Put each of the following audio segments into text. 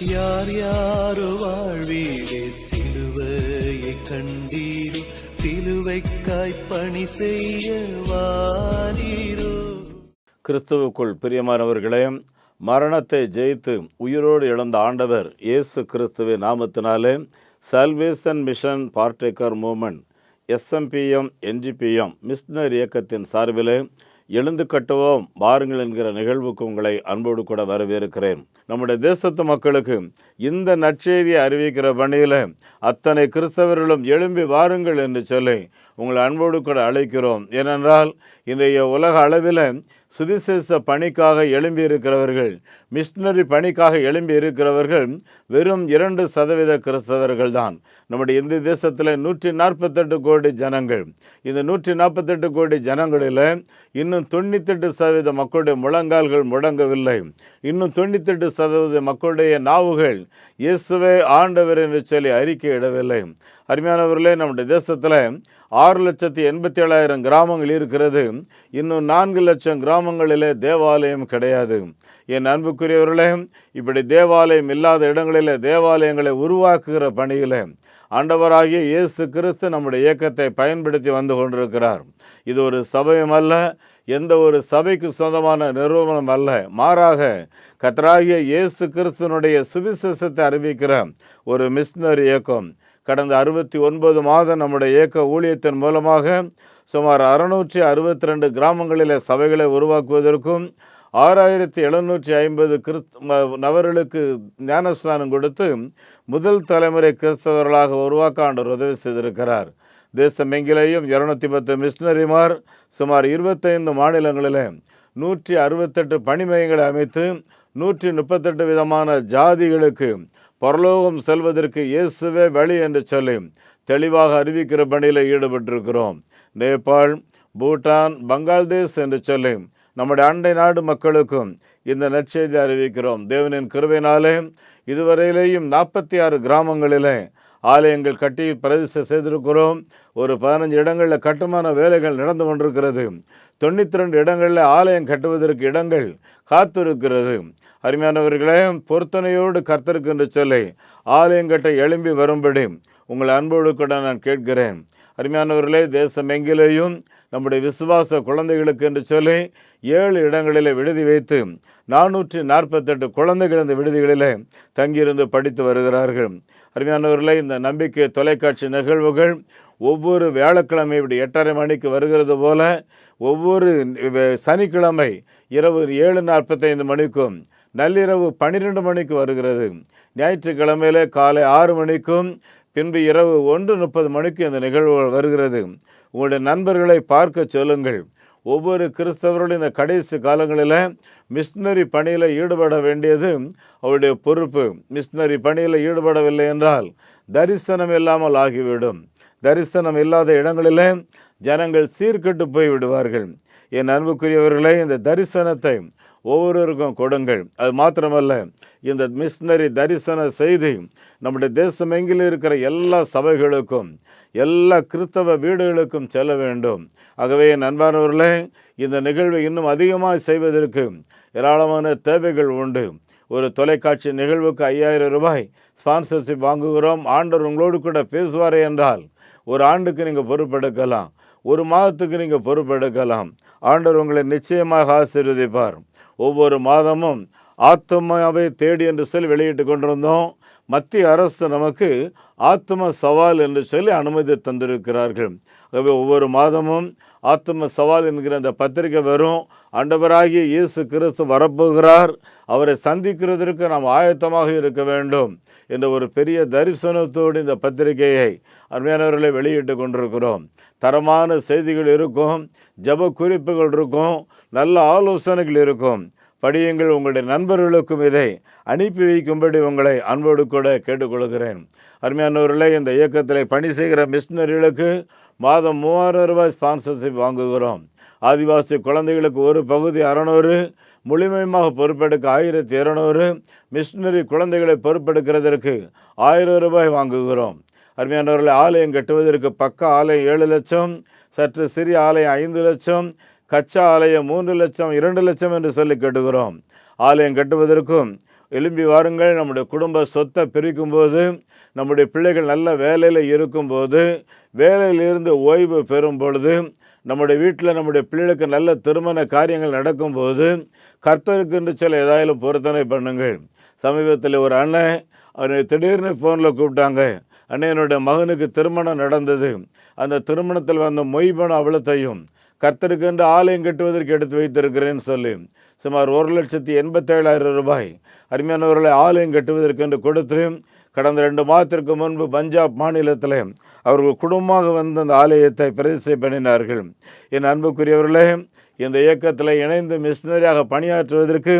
யார் யாரோ வாழ்வீரே சிலுவையை கண்டீரோ, சிலுவைக்காய் பணி செய்ய வாரீரோ. கிறிஸ்துவுக்குள் பிரியமானவர்களே, மரணத்தை ஜெயித்து உயிரோடு இழந்த ஆண்டவர் இயேசு கிறிஸ்துவின் நாமத்தினாலே salvation Mission Partaker Moment SMPM NGPM missionary இயக்கத்தின் சார்பிலே எழுந்து கட்டுவோம் வாருங்கள் என்கிற நிகழ்வுக்கு உங்களை அன்போடு கூட வரவேற்கிறேன். நம்முடைய தேசத்து மக்களுக்கு இந்த நற்செய்தியை அறிவிக்கிற பணியில் அத்தனை கிறிஸ்தவர்களும் எழும்பி வாருங்கள் என்று சொல்லி உங்களை அன்போடு கூட அழைக்கிறோம். ஏனென்றால் இன்றைய உலக அளவில் சுவிசேஷ பணிக்காக எழும்பி இருக்கிறவர்கள், மிஷனரி பணிக்காக எழும்பி இருக்கிறவர்கள் வெறும் 2% கிறிஸ்தவர்கள் தான். நம்முடைய இந்திய தேசத்தில் 148 கோடி ஜனங்கள். இந்த 148 கோடி ஜனங்களில் இன்னும் 98% மக்களுடைய முழங்கால்கள் முடங்கவில்லை. இன்னும் 98% மக்களுடைய நாவுகள் இயேசுவே ஆண்டவர் என்று சொல்லி அறிக்கையிடவில்லை. அருமையானவர்களே, நம்முடைய தேசத்தில் 6,87,000 கிராமங்கள் இருக்கிறது. இன்னும் 4 லட்சம் கிராமங்களிலே தேவாலயம் கிடையாது. என் அன்புக்குரியவர்களே, இப்படி தேவாலயம் இல்லாத இடங்களில் தேவாலயங்களை உருவாக்குகிற பணியில் ஆண்டவராகிய இயேசு கிறிஸ்து நம்முடைய இயக்கத்தை பயன்படுத்தி வந்து கொண்டிருக்கிறார். இது ஒரு சபையும் அல்ல, எந்த ஒரு சபைக்கு சொந்தமான நிறுவனம் அல்ல. மாறாக கர்த்தராகிய இயேசு கிறிஸ்துனுடைய சுவிசேஷத்தை அறிவிக்கிற ஒரு மிஷனரி இயக்கம். கடந்த 69 மாதம் நம்முடைய இயக்க ஊழியத்தின் மூலமாக சுமார் 662 கிராமங்களில் சபைகளை உருவாக்குவதற்கும் 6,750 நபர்களுக்கு ஞானஸ்நானம் கொடுத்து முதல் தலைமுறை கிறிஸ்தவர்களாக உருவாக்க ஆண்டவர் உதவி செய்திருக்கிறார். தேசமெங்கிலேயும் 210 மிஷனரிமார் சுமார் 25 மாநிலங்களில் 168 பணி மையங்களை அமைத்து 138 விதமான ஜாதிகளுக்கு பரலோகம் செல்வதற்கு இயேசுவே வழி என்று சொல்லி தெளிவாக அறிவிக்கிற பணியில் ஈடுபட்டிருக்கிறோம். நேபாள், பூட்டான், பங்களாதேஷ் என்று சொல்லி நம்முடைய அண்டை நாடு மக்களுக்கும் இந்த நற்செய்தி அறிவிக்கிறோம். தேவனின் கிருபையினாலே இதுவரையிலேயும் 46 கிராமங்களிலே ஆலயங்கள் கட்டி பிரதிஷ்டை செய்திருக்கிறோம். ஒரு 15 இடங்களில் கட்டுமான வேலைகள் நடந்து கொண்டிருக்கிறது. 92 இடங்களில் ஆலயம் கட்டுவதற்கு இடங்கள் காத்திருக்கிறது. அருமையானவர்களே, பொருத்தனையோடு கர்த்தருக்கு என்று சொல்லி ஆலயம் கட்ட எழும்பி வரும்படி உங்கள் அன்போடு கூட நான் கேட்கிறேன். அருமையானவர்களே, தேசம் எங்கிலேயும் நம்முடைய விசுவாச குழந்தைகளுக்கு என்று சொல்லி 7 இடங்களில் விடுதி வைத்து 448 குழந்தைகள் இந்த விடுதிகளில் தங்கியிருந்து படித்து வருகிறார்கள். அருமையானவர்களே, இந்த நம்பிக்கை தொலைக்காட்சி நிகழ்வுகள் ஒவ்வொரு வியாழக்கிழமை இப்படி 8:30 மணிக்கு வருகிறது போல ஒவ்வொரு சனிக்கிழமை இரவு 7:45 மணிக்கும் நள்ளிரவு 12 மணிக்கு வருகிறது. ஞாயிற்றுக்கிழமையிலே காலை 6 மணிக்கும் பின்பு இரவு 1:30 மணிக்கு இந்த நிகழ்வுகள் வருகிறது. உங்களுடைய நண்பர்களை பார்க்க சொல்லுங்கள். ஒவ்வொரு கிறிஸ்தவர்களும் இந்த கடைசி காலங்களில் மிஷனரி பணியில் ஈடுபட வேண்டியது அவருடைய பொறுப்பு. மிஷனரி பணியில் ஈடுபடவில்லை என்றால் தரிசனம் இல்லாமல் ஆகிவிடும். தரிசனம் இல்லாத இடங்களில் ஜனங்கள் சீர்கெட்டு போய் விடுவார்கள். என் அன்புக்குரியவர்களே, இந்த தரிசனத்தை ஒவ்வொருவருக்கும் கொடுங்கள். அது மாத்திரமல்ல, இந்த மிஷனரி தரிசன செய்தி நம்முடைய தேசமெங்கில் இருக்கிற எல்லா சபைகளுக்கும் எல்லா கிறிஸ்தவ வீடுகளுக்கும் செல்ல வேண்டும். ஆகவே என் அன்பானவர்களே, இந்த நிகழ்வை இன்னும் அதிகமாக செய்வதற்கு ஏராளமான தேவைகள் உண்டு. ஒரு தொலைக்காட்சி நிகழ்வுக்கு 5,000 ரூபாய் ஸ்பான்சர்ஷிப் வாங்குகிறோம். ஆண்டவர் உங்களோடு கூட பேசுவாரே என்றால் ஒரு ஆண்டுக்கு நீங்கள் பொறுப்பெடுக்கலாம், ஒரு மாதத்துக்கு நீங்கள் பொறுப்பெடுக்கலாம். ஆண்டவர் உங்களை நிச்சயமாக ஆசீர்வதிப்பார். ஒவ்வொரு மாதமும் ஆத்மாவை தேடி என்று சொல்லி வெளியிட்டு கொண்டிருந்தோம். மத்திய அரசு நமக்கு ஆத்ம சவால் என்று சொல்லி அனுமதி தந்திருக்கிறார்கள். ஆகவே ஒவ்வொரு மாதமும் ஆத்ம சவால் என்கிற அந்த பத்திரிகை வரும். ஆண்டவராகிய இயேசு கிறிஸ்து வரப்போகிறார், அவரை சந்திக்கிறதற்கு நாம் ஆயத்தமாக இருக்க வேண்டும் என்ற ஒரு பெரிய தரிசனத்தோடு இந்த பத்திரிகையை அருமையானவர்களை வெளியிட்டு கொண்டிருக்கிறோம். தரமான செய்திகள் இருக்கும், ஜப குறிப்புகள் இருக்கும், நல்ல ஆலோசனைகள் இருக்கும். படியுங்கள். உங்களுடைய நண்பர்களுக்கும் இதை அனுப்பி வைக்கும்படி உங்களை அன்போடு கூட கேட்டுக்கொள்கிறேன். அருமையானவர்களே, இந்த இயக்கத்தில் பணி செய்கிற மிஷனரிகளுக்கு மாதம் 3,000 ரூபாய் ஸ்பான்சர்ஷிப் வாங்குகிறோம். ஆதிவாசி குழந்தைகளுக்கு ஒரு பகுதி 600, முழுமையாக பொறுப்பெடுக்க 1,200, மிஷனரி குழந்தைகளை பொறுப்பெடுக்கிறதற்கு 1,000 ரூபாய் வாங்குகிறோம். அருமையானவர்களை, ஆலயம் கட்டுவதற்கு பக்க ஆலயம் 7 லட்சம், சற்று சிறிய ஆலயம் 5 லட்சம், கச்சா ஆலயம் 3 லட்சம், 2 லட்சம் என்று சொல்லி கட்டுகிறோம். ஆலயம் கட்டுவதற்கும் எழும்பி வாருங்கள். நம்முடைய குடும்ப சொத்தை பிரிக்கும்போது, நம்முடைய பிள்ளைகள் நல்ல வேலையில் இருக்கும்போது, வேலையிலிருந்து ஓய்வு பெறும் பொழுது, நம்முடைய வீட்டில் நம்முடைய பிள்ளைகளுக்கு நல்ல திருமண காரியங்கள் நடக்கும்போது, கர்த்தருக்கு என்று சில ஏதாயாலும் பொருத்தனை பண்ணுங்கள். சமீபத்தில் ஒரு அண்ணன் அவரை திடீர்னு ஃபோனில் கூப்பிட்டாங்க. அண்ணன், என்னுடைய மகனுக்கு திருமணம் நடந்தது. அந்த திருமணத்தில் வந்த மொய் பணம் அவ்வளத்தையும் கர்த்தருக்கு என்று ஆலயம் கட்டுவதற்கு எடுத்து வைத்திருக்கிறேன்னு சொல்லி சுமார் 1,87,000 ரூபாய் அருமையானவர்களை ஆலயம் கட்டுவதற்கு என்று கொடுத்து கடந்த 2 மாதத்திற்கு முன்பு பஞ்சாப் மாநிலத்தில் அவர்கள் குடும்பமாக வந்து அந்த ஆலயத்தை பிரதிஷ்டை பண்ணினார்கள். என் அன்புக்குரியவர்களே, இந்த இயக்கத்தில் இணைந்து மிஷினரியாக பணியாற்றுவதற்கு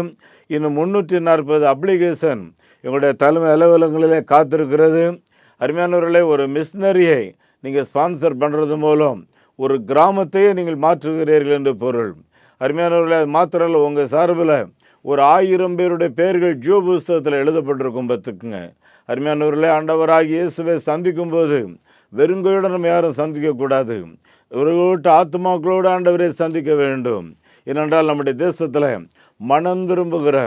இன்னும் 340 அப்ளிகேஷன் எங்களுடைய தலைமை அலுவலகங்களிலே காத்திருக்கிறது. அருமையானவர்களே, ஒரு மிஷினரியை நீங்கள் ஸ்பான்சர் பண்ணுறது மூலம் ஒரு கிராமத்தையே நீங்கள் மாற்றுகிறீர்கள் என்று பொருள். அருமையானவர்களே, அது மாத்திரல்ல, உங்கள் சார்பில் ஒரு 1000 பேருடைய பெயர்கள் ஜீவ புஸ்தகத்தில் எழுதப்பட்டிருக்கும். பார்த்துக்குங்க. அருமையானவர்களே, ஆண்டவராகிய இயேசுவை சந்திக்கும் போது வெறுங்கையோடு நம்ம யாரும் சந்திக்கக்கூடாது. ஒரு கூட்ட ஆத்மாக்களோடு ஆண்டவரை சந்திக்க வேண்டும். ஏனென்றால் நம்முடைய தேசத்தில் மனம் திரும்புகிற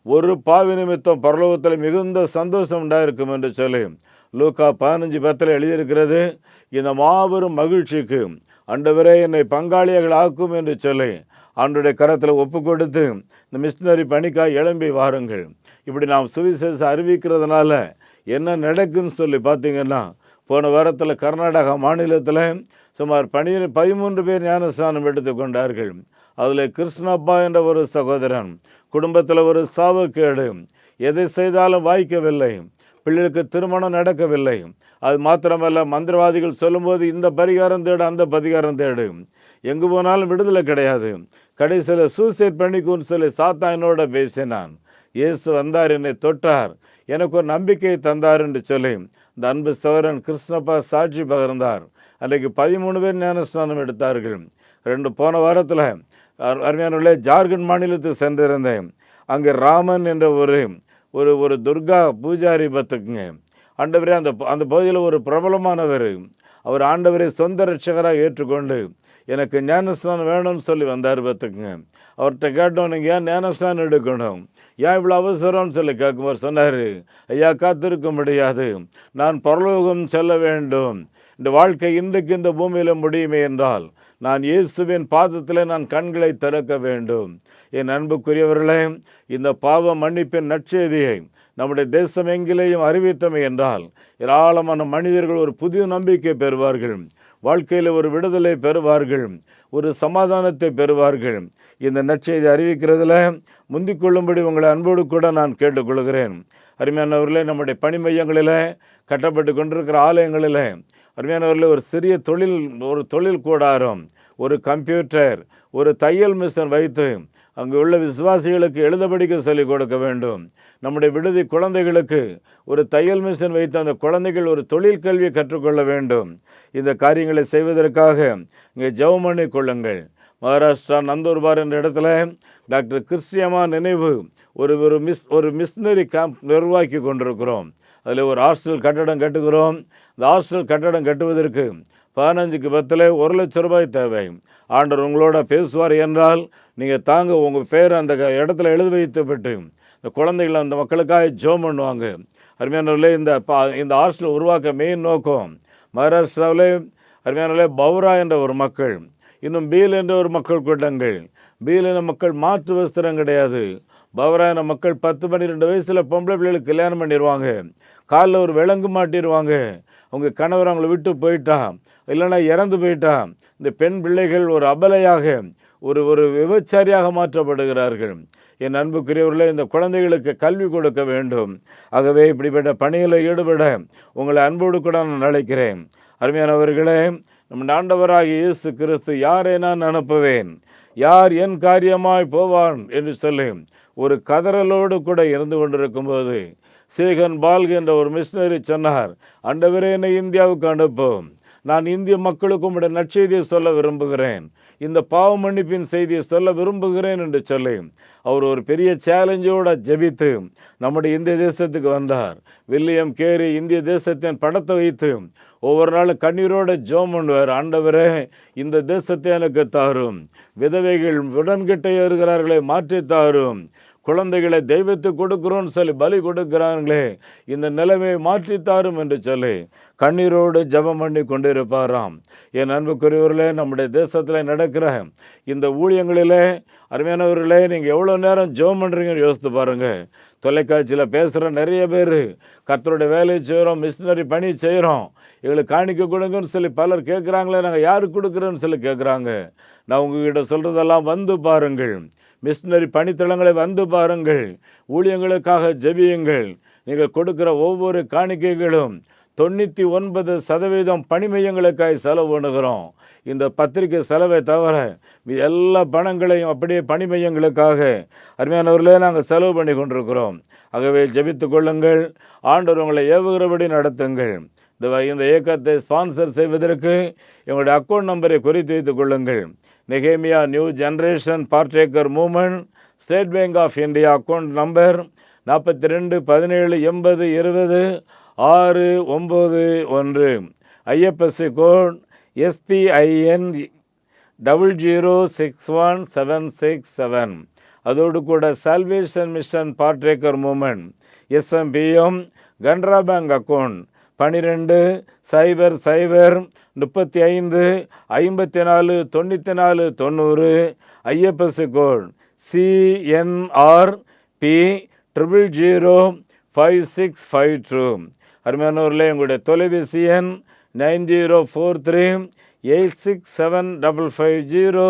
ஒரு பாவி நிமித்தம் பரலோகத்தில் மிகுந்த சந்தோஷம் உண்டாயிருக்கும் என்று சொல்லி லூக்கா 15:10 எழுதியிருக்கிறது. இந்த மாபெரும் மகிழ்ச்சிக்கு ஆண்டவரே என்னை பங்காளியாக ஆக்கும் என்று சொல்லி ஆண்டுடைய கரத்தில் ஒப்பு கொடுத்து இந்த மிஷினரி பணிக்காய் எழும்பி வாருங்கள். இப்படி நாம் சுவிசேஷம் அறிவிக்கிறதுனால என்ன நடக்குன்னு சொல்லி பார்த்தீங்கன்னா, போன வாரத்தில் கர்நாடகா மாநிலத்தில் சுமார் 13 பேர் ஞானஸ்நானம் எடுத்து கொண்டார்கள். அதில் கிருஷ்ணப்பா என்ற ஒரு சகோதரன் குடும்பத்தில் ஒரு சாவுக்கேடு, எதை செய்தாலும் வாய்க்கவில்லை, பிள்ளைகளுக்கு திருமணம் நடக்கவில்லை. அது மாத்திரமல்ல, மந்திரவாதிகள் சொல்லும்போது இந்த பரிகாரம் தேடு, அந்த பரிகாரம் தேடு, எங்கு போனாலும் விடுதலை கிடையாது. கடைசியில் சூசைட் பண்ணிக்குன்னு சொல்லி சாத்தானோட பேசினான். இயேசு வந்தார், என்னை தொட்டார், எனக்கு ஒரு நம்பிக்கையை தந்தார் என்று சொல்லி இந்த அன்பு சகோதரன் கிருஷ்ணப்பா சாட்சி பகிர்ந்தார். அன்றைக்கு 13 பேர் ஞானஸ்நானம் எடுத்தார்கள். போன வாரத்தில் அருமையானவர்களே, ஜார்க்கண்ட் மாநிலத்துக்கு சென்றிருந்தேன். அங்கே ராமன் என்ற ஒரு துர்கா பூஜாரி பத்துக்குங்க. ஆண்டவரே, அந்த பகுதியில் ஒரு பிரபலமானவர், அவர் ஆண்டவரை சொந்த ரட்சகராக ஏற்றுக்கொண்டு எனக்கு ஞானஸ்நானம் வேணும்னு சொல்லி வந்தார். பார்த்துக்குங்க. அவர்கிட்ட கேட்டோம், நீங்கள் ஏன் ஞானஸ்நானம் எடுக்கணும், ஏன் இவ்வளோ அவசரம்னு சொல்லி கேட்கும்போது சொன்னார், ஐயா, காத்திருக்க முடியாது, நான் பரலோகம் செல்ல வேண்டும். இந்த வாழ்க்கை இன்றைக்கு இந்த பூமியில் முடியுமே என்றால் நான் இயேசுவின் பாதத்தில் நான் கண்களை திறக்க வேண்டும். என் அன்புக்குரியவர்களே, இந்த பாவ மன்னிப்பின் நற்செய்தியை நம்முடைய தேசம் எங்கிலேயும் அறிவித்தமை என்றால் ஏராளமான மனிதர்கள் ஒரு புதிய நம்பிக்கை பெறுவார்கள், வாழ்க்கையில் ஒரு விடுதலை பெறுவார்கள், ஒரு சமாதானத்தை பெறுவார்கள். இந்த நற்செய்தி அறிவிக்கிறதுல முந்திக்கொள்ளும்படி உங்களை அன்போடு கூட நான் கேட்டுக்கொள்கிறேன். அருமையானவர்களே, நம்முடைய பணி மையங்களில் கட்டப்பட்டு கொண்டிருக்கிற ஆலயங்களில் அருமையானவர்களே, ஒரு சிறிய தொழில் கூடாரம், ஒரு கம்ப்யூட்டர், ஒரு தையல் மிஷின் வைத்து அங்கு உள்ள விசுவாசிகளுக்கு எழுத படிக்க சொல்லிக் கொடுக்க வேண்டும். நம்முடைய விடுதி குழந்தைகளுக்கு ஒரு தையல் மிஷின் வைத்து அந்த குழந்தைகள் ஒரு தொழில் கல்வியை கற்றுக்கொள்ள வேண்டும். இந்த காரியங்களை செய்வதற்காக இங்கே ஜெபம் பண்ணி கொள்ளுங்கள். மகாராஷ்டிரா நந்தூர்பார் என்ற இடத்துல டாக்டர் கிறிஸ்டியம்மா நினைவு ஒரு மிஷினரி கேம்ப் நிர்வாகி கொண்டிருக்கிறோம். அதில் ஒரு ஹாஸ்டல் கட்டடம் கட்டுகிறோம். இந்த ஹாஸ்டல் கட்டடம் கட்டுவதற்கு 15க்கு 10 1 லட்சம் ரூபாய் தேவை. ஆண்டவர் உங்களோட பேசுவார் என்றால் நீங்கள் தாங்க உங்கள் பேர் அந்த இடத்துல எழுதி வைத்துப்பட்டு இந்த குழந்தைகளை அந்த மக்களுக்காக ஜெபம் பண்ணுவாங்க. அருமையானவர்களே, இந்த ஹாஸ்டல் உருவாக்க மெயின் நோக்கம் மகாராஷ்டிராவிலே அருமையானவர்களே பௌரா என்ற ஒரு மக்கள், இன்னும் பீல் என்ற ஒரு மக்கள் கூட்டங்கள். பீல் என்ற மக்கள் மாற்று வஸ்திரம் கிடையாது. பௌரா என்ற மக்கள் 10-12 வயசில் பொம்பளை பிள்ளைகளுக்கு கல்யாணம் பண்ணிடுவாங்க, காலில் ஒரு விலங்கு மாட்டிடுவாங்க. அவங்க கணவர் அவங்களை விட்டு போயிட்டா, இல்லைன்னா இறந்து போயிட்டா, இந்த பெண் பிள்ளைகள் ஒரு அபலையாக ஒரு விபச்சாரியாக மாற்றப்படுகிறார்கள். என் அன்புக்குரியவர்களே, இந்த குழந்தைகளுக்கு கல்வி கொடுக்க வேண்டும். ஆகவே இப்படிப்பட்ட பணியில் ஈடுபட உங்களை அன்போடு கூட நான் அழைக்கிறேன். அருமையானவர்களே, நம் ஆண்டவராகிய இயேசு கிறிஸ்து, யாரை நான் அனுப்புவேன், யார் என் காரியமாய் போவான் என்று சொல்லி ஒரு கதறலோடு கூட இருந்து கொண்டிருக்கும்போது சேகன் பால்க் என்ற ஒரு மிஷினரி சொன்னார், ஆண்டவரே, என்னை இந்தியாவுக்கு அனுப்பும், நான் இந்திய மக்களுக்கு உடைய நற்செய்தியை சொல்ல விரும்புகிறேன், இந்த பாவ மன்னிப்பின் செய்தியை சொல்ல விரும்புகிறேன் என்று சொல்லி அவர் ஒரு பெரிய சேலஞ்சோடு ஜெபித்து நம்முடைய இந்திய தேசத்துக்கு வந்தார். வில்லியம் கேரி இந்திய தேசத்தின் படத்தை வைத்து ஒவ்வொரு நாளும் கண்ணீரோடு ஜெபம் பண்ணுவார், ஆண்டவரே, இந்த தேசத்தை எனக்கு தாரும், விதவைகள் உடன்கிட்ட ஏறுகிறார்களை மாற்றி தாரும், குழந்தைகளை தெய்வத்துக்கு கொடுக்குறோன்னு சொல்லி பலி கொடுக்குறாங்களே, இந்த நிலைமையை மாற்றித்தாரும் என்று சொல்லி கண்ணீரோடு ஜெபம் பண்ணி கொண்டிருப்பாராம். என் அன்புக்குரியவர்களே, நம்முடைய தேசத்தில் நடக்கிற இந்த ஊழியங்களிலே அருமையானவர்களே, நீங்கள் எவ்வளோ நேரம் ஜெபம் பண்ணுறீங்கன்னு யோசித்து பாருங்கள். தொலைக்காட்சியில் பேசுகிற நிறைய பேர் கர்த்தருடைய வேலையை செய்கிறோம், மிஷினரி பணி செய்கிறோம், எங்களுக்கு காணிக்க கொடுங்கன்னு சொல்லி பலர் கேட்குறாங்களே, நாங்கள் யாருக்கு கொடுக்குறோன்னு சொல்லி கேட்குறாங்க. நான் உங்ககிட்ட சொல்கிறதெல்லாம் வந்து பாருங்கள், மிஷினரி பணித்தளங்களை வந்து பாருங்கள், ஊழியங்களுக்காக ஜெபியுங்கள். நீங்கள் கொடுக்குற ஒவ்வொரு காணிக்கைகளும் 99% பணி மையங்களுக்காக செலவு பண்ணுகிறோம். இந்த பத்திரிகை செலவை தவிர எல்லா பணங்களையும் அப்படியே பணி மையங்களுக்காக அருமையானவர்களே நாங்கள் செலவு பண்ணி கொண்டிருக்கிறோம். ஆகவே ஜெபித்து கொள்ளுங்கள், ஆண்டவர் உங்களை ஏவுகிறபடி நடத்துங்கள். இந்த இயக்கத்தை ஸ்பான்சர் செய்வதற்கு எங்களுடைய அக்கௌண்ட் நம்பரை குறித்து வைத்துக் கொள்ளுங்கள். நெகேமியா New Generation Partaker Moment, State Bank of India account number 42 17 80 20 691, IFSC code SPIN 0061767. அதோடு கூட Salvation Mission Partaker Moment SMPM Canara Bank account 12 00 35 54 94 90, IFSC code CNRP 0005652. அருமையானவர்களே, எங்களுடைய தொலைபேசி எண் 9043867550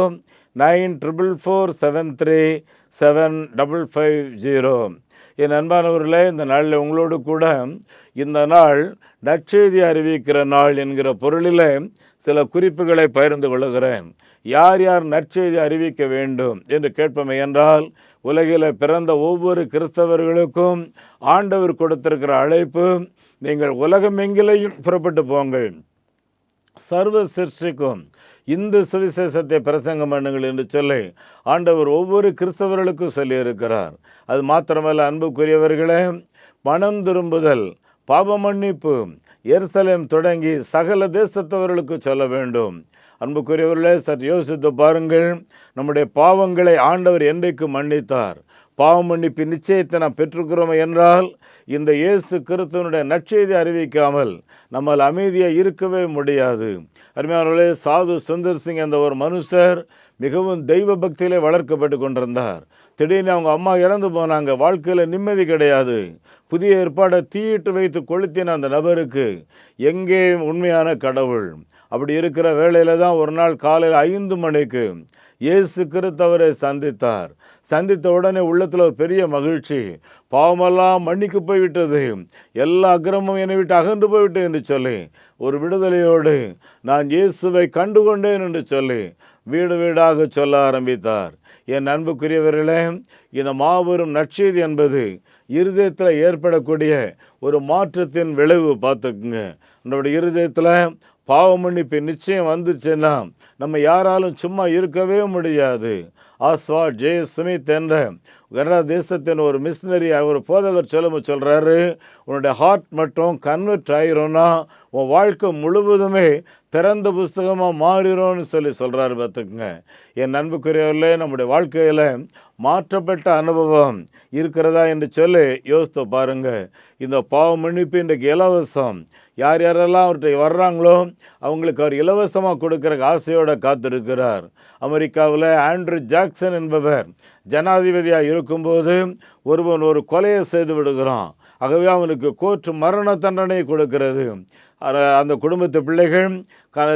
9447375550. என் அன்பானவர்களே, இந்த நாளில் உங்களோடு கூட இந்த நாள் நற்செய்தி அறிவிக்கிற நாள் என்கிற பொருளில் சில குறிப்புகளை பகிர்ந்து கொள்கிறேன். யார் யார் நற்செய்தி அறிவிக்க வேண்டும் என்று கேட்போமே என்றால், உலகில் பிறந்த ஒவ்வொரு கிறிஸ்தவர்களுக்கும் ஆண்டவர் கொடுத்திருக்கிற அழைப்பு, நீங்கள் உலகமெங்கிலையும் புறப்பட்டு போங்கள், சர்வ சிருஷ்டிக்கும் இந்த சுவிசேஷத்தை பிரசங்கம் பண்ணுங்கள் என்று சொல்லி ஆண்டவர் ஒவ்வொரு கிறிஸ்தவர்களுக்கும் சொல்லியிருக்கிறார். அது மாத்திரமல்ல அன்புக்குரியவர்களே, மனம் திரும்புதல், பாவ மன்னிப்பு எருசலேம் தொடங்கி சகல தேசத்தவர்களுக்கு சொல்ல வேண்டும். அன்புக்குரியவர்களே, சற்று யோசித்து பாருங்கள், நம்முடைய பாவங்களை ஆண்டவர் என்றைக்கு மன்னித்தார்? பாவ மன்னிப்பு நிச்சயத்தை நாம் பெற்றுக்கிறோம் என்றால் இந்த இயேசு கிறிஸ்துவனுடைய நற்செய்தி அறிவிக்காமல் நம்மால் அமைதியாக இருக்கவே முடியாது. அருமையானவர்களே, சாது சுந்தர் சிங் என்ற ஒரு மனுஷர் மிகவும் தெய்வ பக்தியிலே வளர்க்கப்பட்டு கொண்டிருந்தார். திடீர்னு அவங்க அம்மா இறந்து போனாங்க. வாழ்க்கையில் நிம்மதி கிடையாது. புதிய ஏற்பாடை தீயிட்டு வைத்து கொளுத்தின அந்த நபருக்கு எங்கே உண்மையான கடவுள்? அப்படி இருக்கிற வேளையில் தான் ஒரு நாள் காலையில் 5 மணிக்கு இயேசு கிறிஸ்துவரை சந்தித்தார். சந்தித்த உடனே உள்ளத்தில் ஒரு பெரிய மகிழ்ச்சி, பாவமெல்லாம் மன்னிக்கு போய்விட்டது, எல்லா அக்கிரமும் என்னை விட்டு அகன்று போய்விட்டது என்று சொல்லி ஒரு விடுதலையோடு நான் இயேசுவை கண்டுகொண்டேன் என்று சொல்லி வீடு வீடாக சொல்ல ஆரம்பித்தார். என் அன்புக்குரியவர்களே, இந்த மாபெரும் நற்செய்தி என்பது இருதயத்தில் ஏற்படக்கூடிய ஒரு மாற்றத்தின் விளைவு. பார்த்துக்குங்க, நம்முடைய இருதயத்தில் பாவ மன்னிப்பு நிச்சயம் வந்துச்சுன்னா நம்ம யாராலும் சும்மா இருக்கவே முடியாது. ஆஸ்வாட் ஜே ஸ்மித் என்ற கனடா தேசத்தின் ஒரு மிஷினரி, ஒரு போதகர் சொல்கிறாரு, உன்னுடைய ஹார்ட் மட்டும் கன்வெர்ட் ஆகிரும்னா உன் வாழ்க்கை முழுவதுமே திறந்த புஸ்தகமாக மாறிடும்னு சொல்கிறாரு. பார்த்துக்குங்க, என் அன்புக்குரியவர்களே, நம்முடைய வாழ்க்கையில் மாற்றப்பட்ட அனுபவம் இருக்கிறதா என்று சொல்லி யோசித்து பாருங்கள். இந்த பாவ மன்னிப்பு இன்றைக்கு இலவசம். யார் யாரெல்லாம் அவர்கிட்ட வர்றாங்களோ அவங்களுக்கு அவர் இலவசமாக கொடுக்குற ஆசையோடு காத்திருக்கிறார். அமெரிக்காவில் ஆண்ட்ரூ ஜாக்சன் என்பவர் ஜனாதிபதியாக இருக்கும்போது ஒருவன் ஒரு கொலையை செய்து விடுகிறான். ஆகவே அவனுக்கு கோர்ட் மரண தண்டனை கொடுக்கிறது. அந்த குடும்பத்து பிள்ளைகள்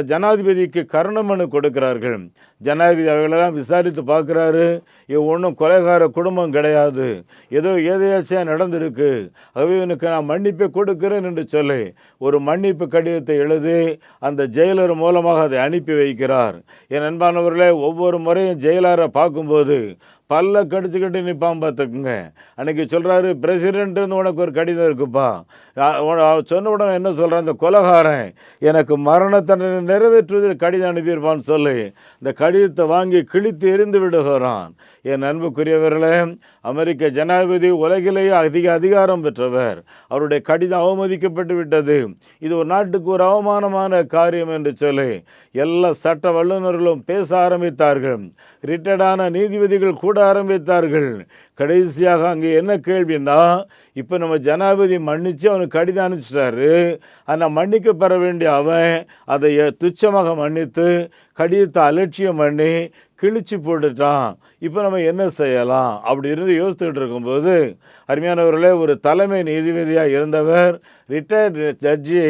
ஜனாதிபதிக்கு கருண மனு கொடுக்கிறார்கள். ஜனாதிபதி அவர்களெல்லாம் விசாரித்து பார்க்குறாரு, இது ஒன்றும் கொலைகார குடும்பம் கிடையாது, ஏதோ ஏதையாச்சும் நடந்திருக்கு, ஆகவே இவனுக்கு நான் மன்னிப்பை கொடுக்கிறேன் என்று சொல்லி ஒரு மன்னிப்பு கடிதத்தை எழுதி அந்த ஜெயிலர் மூலமாக அதை அனுப்பி வைக்கிறார். என் அன்பானவர்களே, ஒவ்வொரு முறையும் ஜெயிலரை பார்க்கும்போது பல்ல கடிச்சுக்கிட்டு நிற்பான். பார்த்துக்குங்க, அன்றைக்கி சொல்கிறாரு, பிரசிடென்ட்னு உனக்கு ஒரு கடிதம் இருக்குப்பா. சொன்ன உடனே என்ன சொல்கிறேன், அந்த கொலைகாரன் எனக்கு மரண தண்டனை நிறைவேற்றுவதில் கடிதம் அனுப்பியிருப்பான்னு சொல்லி இந்த கடிதத்தை வாங்கி கிழித்து எரிந்து விடுகிறான். என் அன்புக்குரியவர்களே, அமெரிக்க ஜனாதிபதி உலகிலேயே அதிக அதிகாரம் பெற்றவர். அவருடைய கடிதம் அவமதிக்கப்பட்டு விட்டது. இது ஒரு நாட்டுக்கு ஒரு அவமானமான காரியம் என்று சொல்லி எல்லா சட்ட வல்லுநர்களும் பேச ஆரம்பித்தார்கள். ரிட்டையர்டான நீதிபதிகள் கூட ஆரம்பித்தார்கள். கடைசியாக அங்கே என்ன கேள்வின்னா, இப்போ நம்ம ஜனாதிபதி மன்னிச்சு அவனுக்கு கடிதம் அனுப்பிச்சிட்டாரு. ஆனால் மன்னிக்க பெற வேண்டிய அவன் அதை துச்சமாக மன்னித்து கடிதத்தை அலட்சியம் பண்ணி கிழிச்சு போட்டுட்டான். இப்போ நம்ம என்ன செய்யலாம் அப்படி இருந்து யோசித்துக்கிட்டு இருக்கும்போது, அருமையானவர்களே, ஒரு தலைமை நீதிபதியாக இருந்தவர் ரிட்டையர்டு ஜட்ஜி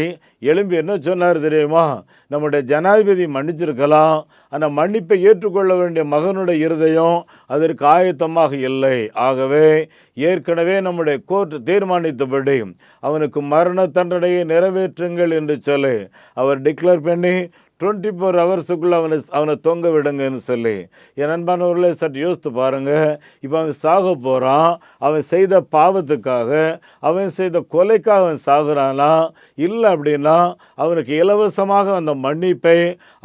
எழும்பி என்ன சொன்னார் தெரியுமா? நம்முடைய ஜனாதிபதி மன்னிச்சிருக்கலாம், ஆனால் மன்னிப்பை ஏற்றுக்கொள்ள வேண்டிய மகனுடைய இருதயம் அதற்கு ஆயத்தமாக இல்லை. ஆகவே ஏற்கனவே நம்முடைய கோர்ட் தீர்மானித்தபடி அவனுக்கு மரண தண்டனையை நிறைவேற்றுங்கள் என்று சொல்லி அவர் டிக்ளேர் பண்ணி 24 ஹவர்ஸுக்குள்ளே அவனை தொங்க விடுங்கன்னு சொல்லி. என் அன்பானவர்களே, சற்று யோசித்து பாருங்கள். இப்போ அவன் சாக போகிறான். அவன் செய்த பாவத்துக்காக, அவன் செய்த கொலைக்காக அவன் சாகுறானா? இல்லை அப்படின்னா அவனுக்கு இலவசமாக அந்த மன்னிப்பை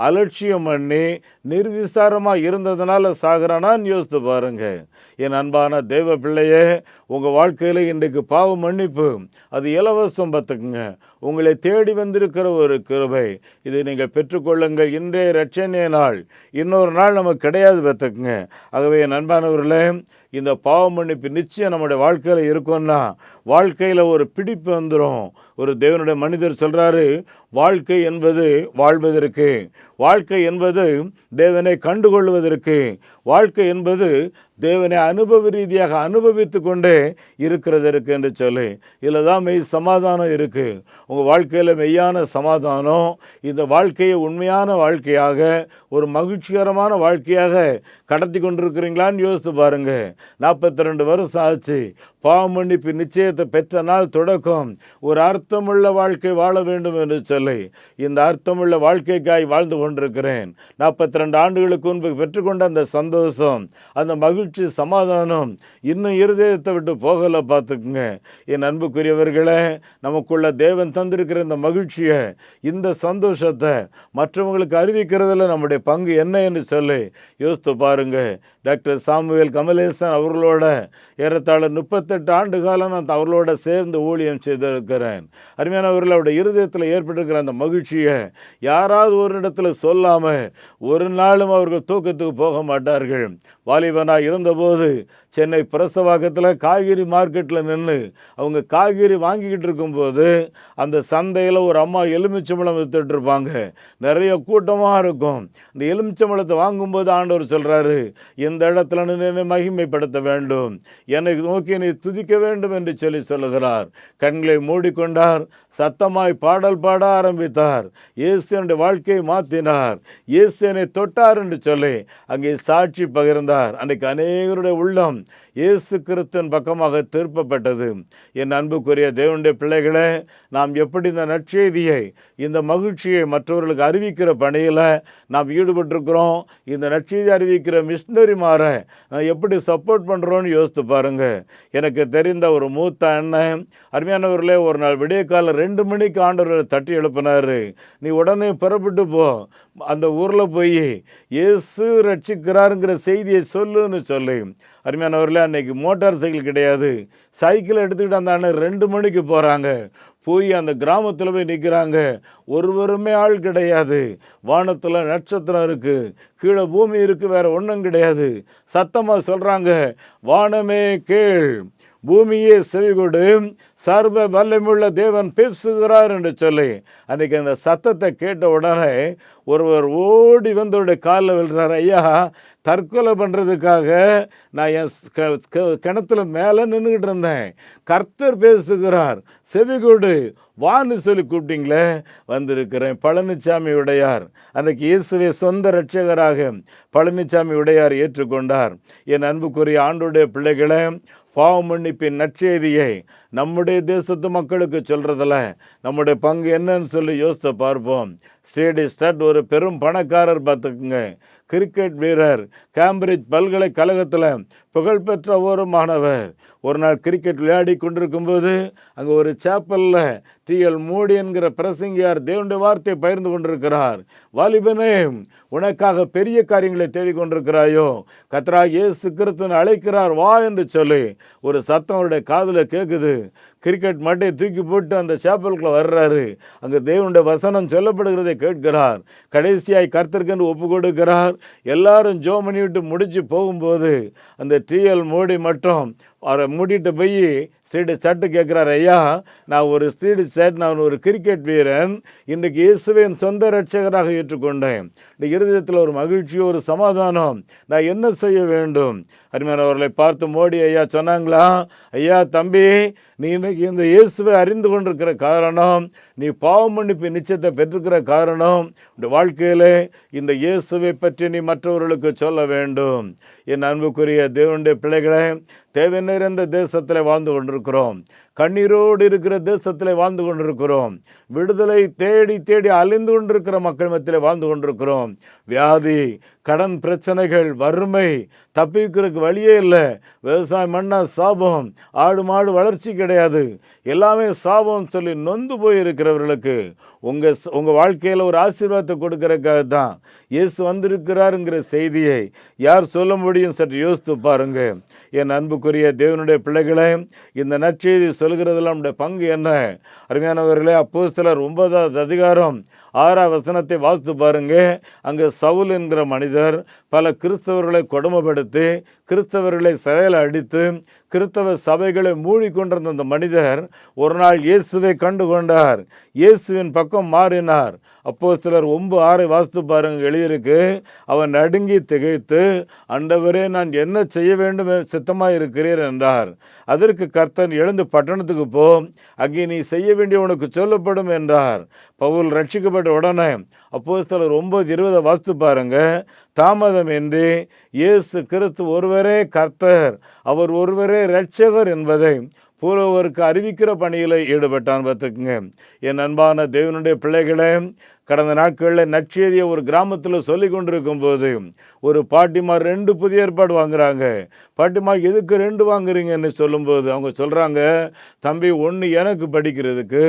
அலட்சியம் பண்ணி நிர்விசாரமாக இருந்ததுனால சாகுறானான்னு யோசித்து பாருங்கள். என் அன்பான தேவ பிள்ளையே, உங்கள் வாழ்க்கையில் இன்றைக்கு பாவ மன்னிப்பு அது இலவசம். பார்த்துக்குங்க, உங்களை தேடி வந்திருக்கிற ஒரு கிருபை. இதை நீங்கள் பெற்றுக்கொள்ளுங்கள். இன்றைய இரட்சணிய நாள், இன்னொரு நாள் நமக்கு கிடையாது. பார்த்துக்குங்க. ஆகவே என் அன்பானவர்களே, இந்த பாவ மன்னிப்பு நிச்சயம் நம்முடைய வாழ்க்கையில் இருக்கும்னா வாழ்க்கையில் ஒரு பிடிப்பு வந்துடும். ஒரு தேவனுடைய மனிதர் சொல்கிறாரு, வாழ்க்கை என்பது வாழ்வதற்கு, வாழ்க்கை என்பது தேவனை கண்டுகொள்வதற்கு, வாழ்க்கை என்பது தேவனை அனுபவ ரீதியாக அனுபவித்து கொண்டே இருக்கிறதற்கு என்று சொல்லி. இதில் தான் மெய் சமாதானம் இருக்குது. உங்கள் வாழ்க்கையில் மெய்யான சமாதானம் இந்த வாழ்க்கையை உண்மையான வாழ்க்கையாக, ஒரு மகிழ்ச்சிகரமான வாழ்க்கையாக கடத்தி கொண்டிருக்கிறீங்களான்னு யோசித்து பாருங்கள். 42 வருஷம் ஆச்சு. பாவ மன்னிப்பு நிச்சயத்தை பெற்ற நாள் தொடக்கம் ஒரு அர்த்தமுள்ள வாழ்க்கை வாழ வேண்டும் என்று சொல்லி இந்த அர்த்தமுள்ள வாழ்க்கைக்காய் வாழ்ந்து கொண்டிருக்கிறேன். 42 ஆண்டுகளுக்கு முன்பு பெற்றுக்கொண்ட அந்த சந்தோஷம், அந்த மகிழ்ச்சி, சமாதானம் இன்னும் இருதயத்தை விட்டு போகலை. பார்த்துக்குங்க என் அன்புக்குரியவர்களே, நமக்குள்ள தேவன் தந்திருக்கிற இந்த மகிழ்ச்சியை, இந்த சந்தோஷத்தை மற்றவங்களுக்கு அறிவிக்கிறதுல நம்முடைய பங்கு என்ன என்று சொல்லி யோசித்து பாருங்க. டாக்டர் சாமுவேல் கமலேசன் அவர்களோட ஏறத்தாழ 38 ஆண்டு காலம் நான் அவர்களோட சேர்ந்து ஊழியம் செய்திருக்கிறேன். அருமையானவர்கள், அவருடைய இருதயத்தில் ஏற்பட்டிருக்கிற அந்த மகிழ்ச்சியை யாராவது ஒரு இடத்துல சொல்லாமல் ஒரு நாளும் அவர்கள் தூக்கத்துக்கு போக மாட்டார்கள். வாலிபனாக இருந்தபோது சென்னை பிரசவாக்கத்தில் காய்கறி மார்க்கெட்டில் நின்று அவங்க காய்கறி வாங்கிக்கிட்டு இருக்கும்போது அந்த சந்தையில் ஒரு அம்மா எலுமிச்சம்பழம் வித்துட்டு இருப்பாங்க. நிறைய கூட்டமாக இருக்கும். இந்த எலுமிச்சம்பழத்தை வாங்கும்போது ஆண்டவர் சொல்கிறாரு, இந்த இடத்துல நின்று மகிமைப்படுத்த வேண்டும், என்னை நோக்கி நீ துதிக்க வேண்டும் என்று சொல்லுகிறார். கண்களை மூடிக்கொண்டார். சத்தமாய் பாடல் பாட ஆரம்பித்தார். இயேசு என்னுடைய வாழ்க்கையை மாற்றினார், இயேசு என்னை தொட்டார் என்று சொல்லி அங்கே சாட்சி பகிர்ந்தார். அன்றைக்கு அநேகருடைய உள்ளம் இயேசு கிறிஸ்துவின் பக்கமாக திருப்பப்பட்டது. என் அன்புக்குரிய தேவனுடைய பிள்ளைகளே, நாம் எப்படி இந்த நற்செய்தியை, இந்த மகிழ்ச்சியை மற்றவர்களுக்கு அறிவிக்கிற பணியில் நாம் ஈடுபட்டிருக்கிறோம். இந்த நற்செய்தி அறிவிக்கிற மிஷினரிமாரை நான் எப்படி சப்போர்ட் பண்ணுறோன்னு யோசித்து பாருங்கள். எனக்கு தெரிந்த ஒரு மூத்த அண்ணன், அருமையானவர்களே, ஒரு நாள் விடிய காலம் 2 மணிக்கு ஆண்டவரை தட்டி எழுப்பினார். நீ உடனே புறப்பட்டு போ, அந்த ஊரில் போய் இயேசு ரட்சிக்கிறாருங்கிற செய்தியை சொல்லுன்னு சொல்லி. அருமையானவர்களே, அன்னைக்கு மோட்டார் சைக்கிள் கிடையாது. சைக்கிளை எடுத்துக்கிட்டு அந்த அண்ணன் 2 மணிக்கு போகிறாங்க. போய் அந்த கிராமத்தில் போய் நிற்கிறாங்க. ஒருவருமே ஆள் கிடையாது. வானத்தில் நட்சத்திரம் இருக்குது, கீழே பூமி இருக்குது, வேறு ஒன்றும் கிடையாது. சத்தமாக சொல்கிறாங்க, வானமே கேள், பூமியே செவிகொடு, சர்வ வல்லமையுள்ள தேவன் பேசுகிறார் என்று சொல்லி. அன்றைக்கி அந்த சத்தத்தை கேட்ட உடனே ஒருவர் ஓடி வந்தோடைய காலில் விழுறார். ஐயா, தற்கொலை பண்ணுறதுக்காக நான் என் கிணத்துல மேலே நின்றுக்கிட்டு இருந்தேன், கர்த்தர் பேசுகிறார், செவிகொடு வான்னு சொல்லி கூப்பிட்டீங்களே, வந்திருக்கிறேன். பழனிசாமி உடையார் அன்றைக்கு இயேசுவை சொந்த இரட்சகராக பழனிசாமி உடையார் ஏற்றுக்கொண்டார். என் அன்புக்குரிய ஆண்டுடைய பிள்ளைகளை, பாவ மன்னிப்பின் நற்செய்தியை நம்முடைய தேசத்து மக்களுக்கு சொல்கிறதில்ல நம்முடைய பங்கு என்னன்னு சொல்லி யோசித்து பார்ப்போம். ஸ்டேடி ஸ்டட் ஒரு பெரும் பணக்காரர், பார்த்துக்குங்க, கிரிக்கெட் வீரர், கேம்பிரிட்ஜ் பல்கலைக்கழகத்தில் புகழ்பெற்ற ஒரு மாணவர். ஒரு நாள் கிரிக்கெட் விளையாடி கொண்டிருக்கும்போது அங்கே ஒரு சேப்பலில் டி.எல். மூடி என்கிற பிரசங்கியார் தேவனுடைய வார்த்தையை பகிர்ந்து கொண்டிருக்கிறார். வாலிபனே, உனக்காக பெரிய காரியங்களை தேடிக்கொண்டிருக்கிறாயோ? கர்த்தராகிய இயேசு கிறிஸ்து அழைக்கிறார், வா என்று சொல்லி ஒரு சத்தம் அவருடைய காதில் கேட்குது. கிரிக்கெட் மட்டையை தூக்கி போட்டு அந்த சேப்பலுக்குள்ள வர்றாரு. அங்கே தேவனுடைய வசனம் சொல்லப்படுகிறதை கேட்கிறார். கடைசியாய் கர்த்தருக்கென்று ஒப்பு கொடுக்கிறார். எல்லாரும் ஜெபம் பண்ணிவிட்டு முடிச்சு போகும்போது அந்த டி.எல். மூடி மட்டும் அவரை மூடிட்டு போய் ஸ்ட்ரீட் ஷர்ட்டு கேட்குறாரு. ஐயா, நான் ஒரு ஸ்ட்ரீட் ஷர்ட், நான் ஒரு கிரிக்கெட் வீரன், இன்றைக்கு இயேசுவின் சொந்த ரட்சகராக ஏற்றுக்கொண்டேன். இந்த இருதயத்தில் ஒரு மகிழ்ச்சி, ஒரு சமாதானம். நான் என்ன செய்ய வேண்டும்? அருமையானவர்களை பார்த்து மோடி ஐயா சொன்னாங்களா, ஐயா தம்பி, நீ இன்னைக்கு இந்த இயேசுவை அறிந்து கொண்டிருக்கிற காரணம், நீ பாவ மன்னிப்பு நிச்சயத்தை பெற்றிருக்கிற காரணம், இந்த வாழ்க்கையில் இந்த இயேசுவை பற்றி நீ மற்றவர்களுக்கு சொல்ல வேண்டும். என் அன்புக்குரிய தேவனுடைய பிள்ளைகளை, தேவை நிறைந்த தேசத்தில் வாழ்ந்து கொண்டிருக்கிறோம். கண்ணீரோடு இருக்கிற தேசத்தில் வாழ்ந்து கொண்டிருக்கிறோம். விடுதலை தேடி தேடி அலைந்து கொண்டிருக்கிற மக்கள் மத்தியில் வாழ்ந்து கொண்டிருக்கிறோம். வியாதி, கடன் பிரச்சனைகள், வறுமை, தப்பிக்கிறதுக்கு வழியே இல்லை. விவசாயம் மண்ணா சாபம், ஆடு மாடு வளர்ச்சி கிடையாது, எல்லாமே சாபம் சொல்லி நொந்து போயிருக்கிறவர்களுக்கு உங்கள் வாழ்க்கையில் ஒரு ஆசீர்வாதத்தை கொடுக்கறதுக்காக தான் இயேசு வந்திருக்கிறாருங்கிற செய்தியை யார் சொல்ல முடியும்? சற்று யோசித்து பாருங்க. என் அன்புக்குரிய தேவனுடைய பிள்ளைகளை, இந்த நற்செய்தி சொல்கிறதுல நம்முடைய பங்கு என்ன? அருமையானவர்களே, அப்போஸ்தலர் 9வது அதிகாரம் 6வது வசனத்தை வாசித்து பாருங்க. அங்கே சவுல் என்கிற மனிதர் பல கிறிஸ்தவர்களை கொடுமைப்படுத்தி, கிறிஸ்தவர்களை சிறையில் அடித்து, கிறிஸ்தவ சபைகளை மூடிக்கொண்டிருந்த அந்த மனிதர் ஒரு நாள் இயேசுவை கண்டு கொண்டார். இயேசுவின் பக்கம் மாறினார். அப்போஸ்தலர் 9:6 வாசித்து பாருங்க, எழுதியிருக்கு. அவன் நடுங்கி திகைத்து, ஆண்டவரே, நான் என்ன செய்ய வேண்டும் சித்தமாக இருக்கிறீர் என்றார். அதற்கு கர்த்தர், எழுந்து பட்டணத்துக்கு போ, அங்கே நீ செய்ய வேண்டிய உனக்கு சொல்லப்படும் என்றார். பவுல் ரட்சிக்கப்பட்ட உடனே அப்போஸ்தலர் 9:20 வாசித்து பாருங்க. தாமதமின்றி இயேசு கிறிஸ்து ஒருவரே கர்த்தர், அவர் ஒருவரே இரட்சகர் என்பதை பூலோகருக்கு அறிவிக்கிற பணியில் ஈடுபட்டான். பார்த்துக்குங்க. என் அன்பான தேவனுடைய பிள்ளைகளே, கடந்த நாட்களில் நற்செய்தியை ஒரு கிராமத்தில் சொல்லி கொண்டிருக்கும் போது ஒரு பாட்டிமார் 2 புதிய ஏற்பாடு வாங்குறாங்க. பாட்டிமா, எதுக்கு 2 வாங்குறீங்கன்னு சொல்லும்போது அவங்க சொல்கிறாங்க, தம்பி, ஒன்று எனக்கு படிக்கிறதுக்கு,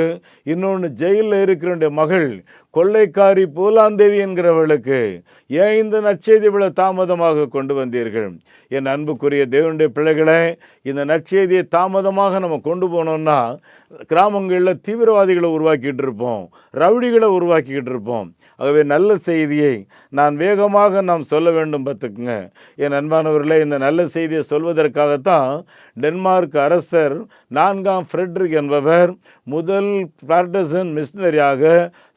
இன்னொன்று ஜெயிலில் இருக்கிற மகள் கொள்ளைக்காரி பூலாந்தேவி என்கிறவளுக்கு. ஏன் இந்த நற்செய்தி இவ்வளவு தாமதமாக கொண்டு வந்தீர்கள்? என் அன்புக்குரிய தேவனுடைய பிள்ளைகளை, இந்த நற்செய்தியை தாமதமாக நம்ம கொண்டு போனோம்னா கிராமங்களில் தீவிரவாதிகளை உருவாக்கிட்டு இருப்போம், ரவுடிகளை உருவாக்கிக்கிட்டு இருப்போம். ஆகவே நல்ல செய்தியை நாம் சொல்ல வேண்டும். பார்த்துக்குங்க. என் அன்பானவர்களே, இந்த நல்ல செய்தியை சொல்வதற்காகத்தான் டென்மார்க் அரசர் 4ஆம் ஃப்ரெட்ரிக் என்பவர் முதல் ப்ராட்டஸ்டன்ட் மிஷினரியாக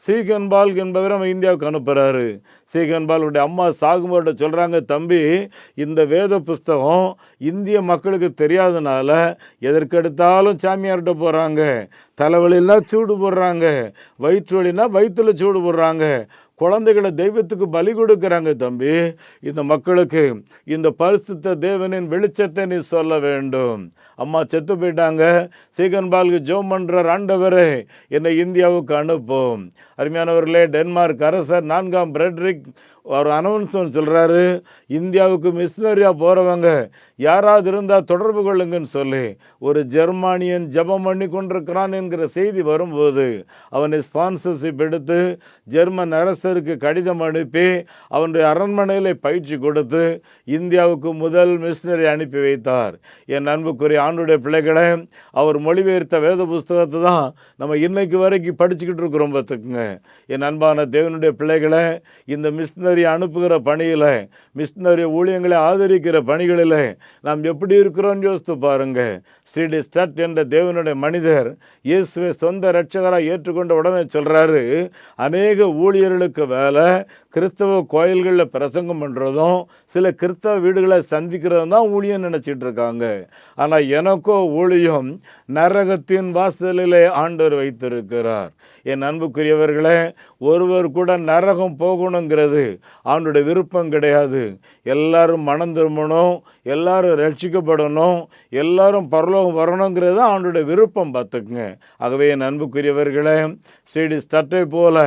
சீகன்பால் என்பவர் நம்ம இந்தியாவுக்கு அனுப்புகிறாரு. சீகன்பாலுடைய அம்மா சாகும்போது சொல்கிறாங்க, தம்பி, இந்த வேத புஸ்தகம் இந்திய மக்களுக்கு தெரியாதனால எதற்கெடுத்தாலும் சாமியார்கிட்ட போகிறாங்க, தலைவலினா சூடு போடுறாங்க, வயிற்று வலினா வயிற்றுல சூடு போடுறாங்க, குழந்தைகளை தெய்வத்துக்கு பலி கொடுக்குறாங்க. தம்பி, இந்த மக்களுக்கு இந்த பரிசுத்த தேவனின் வெளிச்சத்தை நீ சொல்ல வேண்டும். அம்மா செத்து போயிட்டாங்க. சீகன்பாலுக்கு ஜெபம் பண்ணுறார், ஆண்டவரே, என்னை இந்தியாவுக்கு அனுப்பும். அருமையானவர்களே, டென்மார்க் அரசர் 4ஆம் ஃப்ரெட்ரிக் ஒரு அனௌன்ஸ்மெண்ட் சொல்கிறாரு, இந்தியாவுக்கு மிஷினரியாக போகிறவங்க யாராவது இருந்தால் தொடர்பு கொள்ளுங்கன்னு சொல்லி ஒரு ஜெர்மானியன் ஜெபம் பண்ணி கொண்டிருக்கிறான் என்கிற செய்தி வரும்போது அவனை ஸ்பான்சர்ஷிப் எடுத்து ஜெர்மன் அரசருக்கு கடிதம் அனுப்பி அவனுடைய அரண்மனையில் பயிற்சி கொடுத்து இந்தியாவுக்கு முதல் மிஷினரி அனுப்பி வைத்தார். என் அன்புக்குரிய ஆண்டுடைய பிள்ளைகளை, அவர் மொழிபெயர்த்த வேத புஸ்தகத்தை தான் நம்ம இன்னைக்கு வரைக்கும் படிச்சுக்கிட்டு இருக்கிறோம். பார்த்துக்குங்க. என் அன்பான தேவனுடைய பிள்ளைகளை, இந்த மிஷினரி அனுப்புகிற பணியில், மிஷினரி ஊழியங்களை ஆதரிக்கிற பணிகளில் நாம் எப்படி இருக்கிறோன்னு யோசித்து பாருங்க. ஸ்ரீடி ஸ்டட் என்ற தேவனுடைய மனிதர் இயேசுவை சொந்த இரட்சகராக ஏற்றுக்கொண்ட உடனே சொல்கிறாரு, அநேக ஊழியர்களுக்கு வேலை கிறிஸ்தவ கோயில்களில் பிரசங்கம் பண்ணுறதும் சில கிறிஸ்தவ வீடுகளை சந்திக்கிறதும் தான் ஊழியம் நினச்சிட்டு இருக்காங்க. ஆனால் எனக்கோ ஊழியம் நரகத்தின் வாசலிலே ஆண்டவர் வைத்திருக்கிறார். என் அன்புக்குரியவர்களே, ஒருவர் கூட நரகம் போகணுங்கிறது ஆண்டுடைய விருப்பம் கிடையாது. எல்லாரும் மனம் திரும்பணும், எல்லாரும் ரட்சிக்கப்படணும், எல்லாரும் பரலோக பரலோகம் வரணுங்கிறது தான் ஆண்டோடைய விருப்பம் பார்த்துக்குங்க. ஆகவே என் அன்புக்குரியவர்களே, ஸ்ரீடி ஸ்டட்டை போல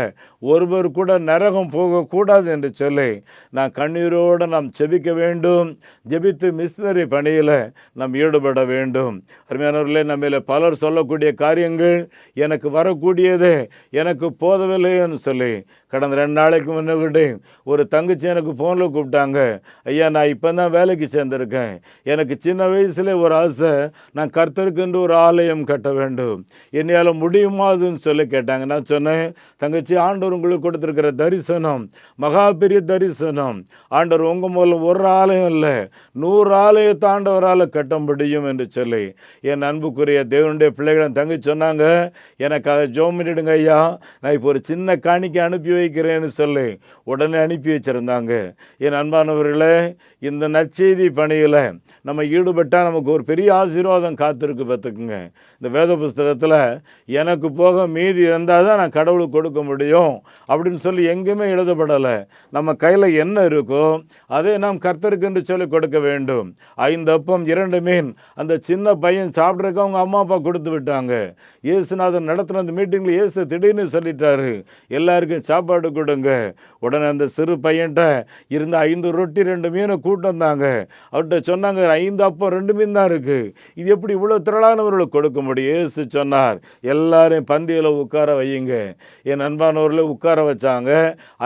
ஒருவர் கூட நரகம் போகக்கூடாது என்று சொல்லி நான் கண்ணீரோடு நாம் செபிக்க வேண்டும். ஜெபித்து மிஷனரி பணியில் நாம் ஈடுபட வேண்டும். அருமையானவர்களே, நம்மள பலர் சொல்லக்கூடிய காரியங்கள் எனக்கு வரக்கூடியதே எனக்கு போதவில்லைன்னு சொல்லி கடந்த 2 நாளைக்கு முன்னாடி ஒரு தங்கச்சி எனக்கு ஃபோனில் கூப்பிட்டாங்க. ஐயா, நான் இப்போ தான் வேலைக்கு சேர்ந்துருக்கேன். எனக்கு சின்ன வயசுல ஒரு ஆசை, நான் கர்த்தருக்கென்று ஒரு ஆலயம் கட்ட வேண்டும். என்னையால் முடியுமாதுன்னு சொல்லி கேட்டாங்க. நான் சொன்னேன், தங்கச்சி, ஆண்டவர் உங்களுக்கு கொடுத்துருக்கிற தரிசனம் மகா பெரிய தரிசனம். ஆண்டவர் உங்கள் மூலம் ஒரு ஆலயம் இல்லை, 100 ஆலயத்தை ஆண்டவரால் கட்ட முடியும் என்று சொல்லி என் அன்புக்குரிய தேவனுடைய பிள்ளைகளை தங்கச்சி சொன்னாங்க, எனக்காக ஜெபம் பண்ணிடுங்க ஐயா, நான் இப்போ ஒரு சின்ன காணிக்கை அனுப்பி வைக்கிறேன்னு சொல்லி உடனே அனுப்பி வச்சுருந்தாங்க. என் அன்பானவர்களே, இந்த நற்செய்தி பணியில் நம்ம ஈடுபட்டால் நமக்கு ஒரு பெரிய ஆசீர்வாதம் காத்திருக்கு பார்த்துக்குங்க. இந்த வேத புஸ்தகத்தில் எனக்கு போக மீதி இருந்தால் தான் நான் கடவுளுக்கு கொடுக்க முடியும் அப்படின்னு சொல்லி எங்கேயுமே எழுதப்படலை. நம்ம கையில் என்ன இருக்கோ அதை நாம் கர்த்தருக்கென்று சொல்லி கொடுக்க வேண்டும். 5 அப்பம் 2 மீன் அந்த சின்ன பையன் சாப்பிட்றதுக்கு அவங்க அம்மா அப்பா கொடுத்து விட்டாங்க. இயேசுநாதன் நடத்தின அந்த மீட்டிங்கில் இயேசு திடீர்னு சொல்லிட்டாரு, எல்லாருக்கும் சாப்பாடு கொடுங்க. உடனே அந்த சிறு பையன்கிட்ட இருந்த 5 ரொட்டி 2 மீனை கூட்டு வந்தாங்க. அவர்கிட்ட சொன்னாங்க, 5 அப்பம் 2 மீன் தான் இருக்குது, இது எப்படி இவ்வளோ திரளானவர்களுக்கு கொடுக்க முடியும்? இயேசு சொன்னார், எல்லாரையும் பந்தியில் உட்கார வையுங்க. என் அன்பானவர்களை உட்கார வச்சாங்க.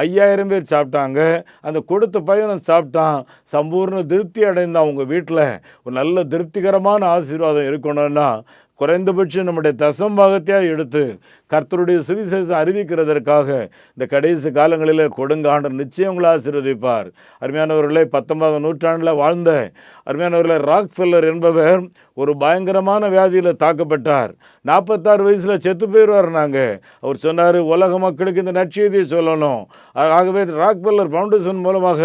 5000 பேர் சாப்பிட்டாங்க. அந்த கொடுத்த பையனும் சாப்பிட்டான். சம்பூர்ண திருப்தி அடைந்தான். உங்கள் வீட்டில் ஒரு நல்ல திருப்திகரமான ஆசீர்வாதம் இருக்கணும்னா குறைந்தபட்சம் நம்முடைய தசம்பாகத்தையாக எடுத்து கர்த்தருடைய சுவிசேஷம் அறிவிக்கிறதற்காக இந்த கடைசி காலங்களில் கொடுங்க. ஆண்டவர் நிச்சயம் உங்களை ஆசீர்வதிப்பார். அருமையானவர்களே, 19ஆம் நூற்றாண்டில் வாழ்ந்த அருமையானவர்களே, ராக்ஃபெல்லர் என்பவர் ஒரு பயங்கரமான வியாதியில் தாக்கப்பட்டார். 46 வயசில் செத்து போயிடுவார். அவர் சொன்னார், உலக மக்களுக்கு இந்த நற்செய்தியை சொல்லணும். ஆகவே ராக்ஃபெல்லர் ஃபவுண்டேஷன் மூலமாக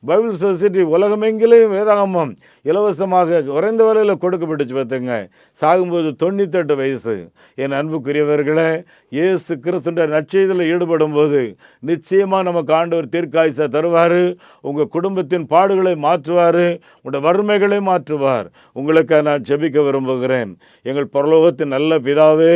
பைபிள் சொசைட்டி உலகமெங்கிலேயும் வேதாகமம் இலவசமாக குறைந்த விலையில் கொடுக்கப்பட்டுச்சு பார்த்துங்க. சாகும்போது 98 வயசு. என் அன்புக்குரியவர்களே, இயேசு கிறிஸ்துவின் நற்செய்தியில் ஈடுபடும் போது நிச்சயமாக நமக்கு ஆண்டவர் தீர்க்காயுசை தருவார். உங்கள் குடும்பத்தின் பாடுகளை மாற்றுவார், உங்களுடைய வறுமைகளை மாற்றுவார். உங்களுக்கு நான் ஜெபிக்க விரும்புகிறேன். எங்கள் பரலோகத்தின் நல்ல பிதாவே,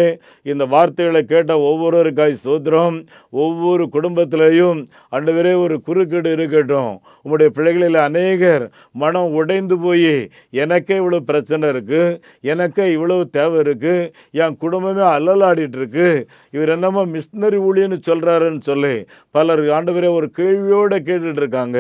இந்த வார்த்தைகளை கேட்ட ஒவ்வொருவருக்காய் ஸ்தோத்திரம். ஒவ்வொரு குடும்பத்திலையும் ஆண்டவரே ஒரு குறுக்கீடு இருக்கட்டும். உங்களுடைய பிள்ளைகளில் அநேகர் மனம் உடைந்து போய் எனக்கே இவ்வளோ பிரச்சனை இருக்குது, எனக்கே இவ்வளவு தேவை இருக்குது, என் குடும்பமே அல்லலாடிட்டு இருக்கு, இவர் என்னமோ மிஷினரி ஊழியன்னு சொல்கிறாருன்னு சொல்லி பலர் ஆண்டவரே ஒரு கேள்வியோடு கேட்டுட்டு இருக்காங்க.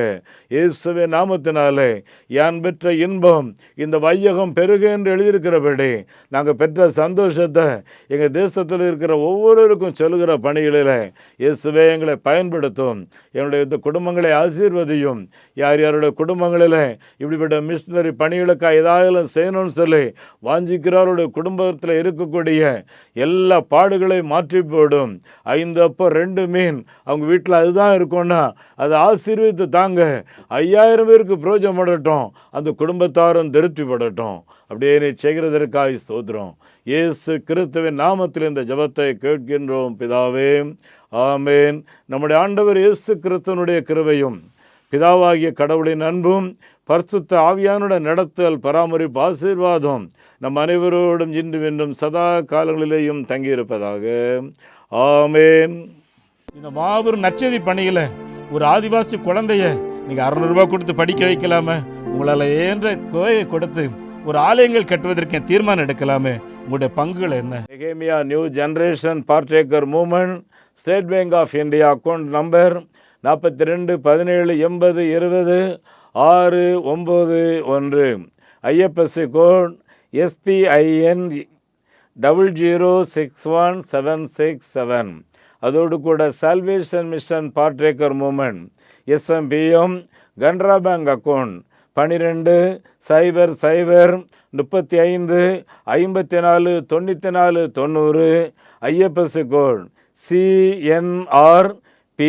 இயேசுவே நாமத்தினாலே யான் பெற்ற இன்பம் இந்த வையகம் பெருக என்று எழுதியிருக்கிறபடி நாங்கள் பெற்ற சந்தோஷத்தை எங்கள் தேசத்தில் இருக்கிற ஒவ்வொருவருக்கும் சொல்லுகிற பணிகளில் இயேசுவே எங்களை பயன்படுத்தும். எங்களுடைய இந்த குடும்பங்களை ஆசீர்வதியும். யார் யாருடைய குடும்பங்களில் இப்படிப்பட்ட மிஷினரி பணிகளுக்காக ஏதாவது செய்யணும்னு சொல்லி வாஞ்சிக்கிறாருடைய குடும்பத்தில் இருக்கக்கூடிய எல்லா பாடுகளையும் மாற்றி போடும். 5 அப்பம் 2 மீன் அவங்க வீட்டில் அதுதான் இருக்கும்னா அதை ஆசீர்வதித்து தாங்க. 5000 பேருக்கு பிரயோஜனப்படட்டும், அந்த குடும்பத்தாரும் திருப்திப்படட்டும். அப்படியே நீ செய்கிறதற்காக ஸ்தோத்திரம். இயேசு கிறிஸ்துவின் நாமத்தில் இந்த ஜெபத்தை கேட்கின்றோம் பிதாவே, ஆமேன். நம்முடைய ஆண்டவர் இயேசு கிறிஸ்துவனுடைய கிருபையும் பிதாவாகிய கடவுளின் அன்பும் பரிசுத்த ஆவியானுடைய நடத்தல் பராமரிப்பு ஆசீர்வாதம் நம் அனைவரோடும் இன்றும் என்றும் சதா காலங்களிலேயும் தங்கியிருப்பதாக, ஆமேன். இந்த மாபெரும் நற்செய்தி பணியில் ஒரு ஆதிவாசி குழந்தைய நீங்கள் 600 ரூபாய் கொடுத்து படிக்க வைக்கலாமே, உங்களால் ஏன்ற தொகையை கொடுத்து ஒரு ஆலயங்கள் கட்டுவதற்கு தீர்மானம் எடுக்கலாமே, உங்களுடைய பங்குகள் என்ன? நெகேமியா New Generation Partaker Moment, State Bank of India, account number 42 17 80 20 691, IFSC code SPIN 0061767. அதோடு கூட Salvation Mission Partaker Moment SMPM Canara Bank account 12 00 35 54 94 90, IFSC code CNRP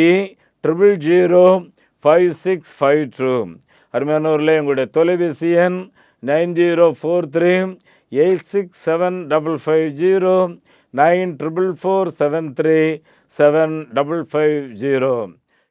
0005652. அருமையானவர்களே, உங்களுடைய தொலைபேசி எண் 9043 86755 94447375550.